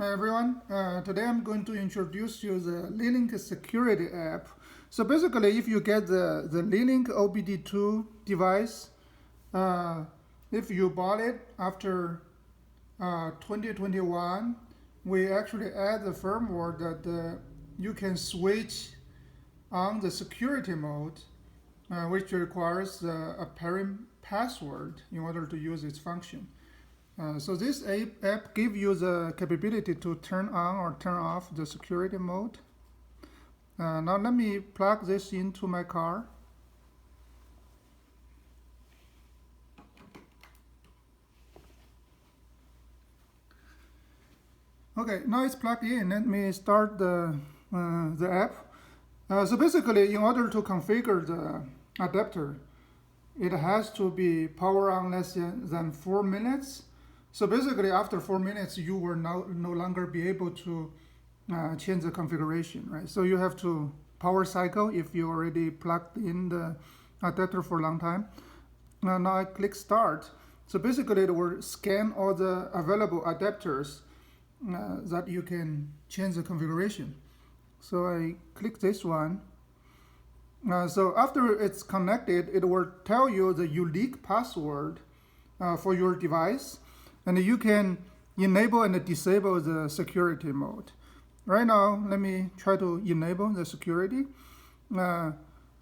Hi everyone, today I'm going to introduce you the LeLink Security app. So basically, if you get the LeLink OBDII device, if you bought it after 2021, we actually add the firmware that you can switch on the security mode, which requires a pairing password in order to use its function. So this app gives you the capability to turn on or turn off the security mode. Now let me plug this into my car. Okay, now it's plugged in. Let me start the app. So basically, in order to configure the adapter, it has to be power on less than 4 minutes. So basically, after 4 minutes, you will no longer be able to change the configuration, right? So you have to power cycle if you already plugged in the adapter for a long time. Now I click start. So basically, it will scan all the available adapters that you can change the configuration. So I click this one. So after it's connected, it will tell you the unique password for your device. And you can enable and disable the security mode. Right now, let me try to enable the security.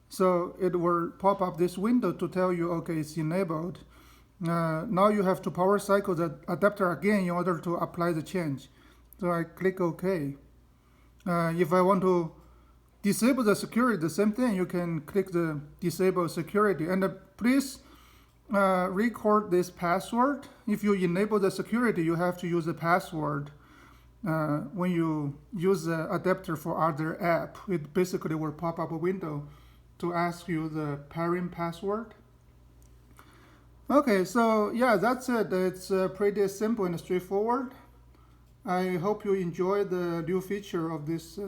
So it will pop up this window to tell you, okay, it's enabled. Now you have to power cycle the adapter again in order to apply the change. So I click OK. If I want to disable the security, the same thing, you can click the disable security. And please record this password. If you enable the security, you have to use the password when you use the adapter for other app. It basically will pop up a window to ask you the pairing password. Okay, so yeah, that's it. It's pretty simple and straightforward. I hope you enjoy the new feature of this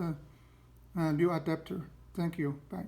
new adapter. Thank you. Bye.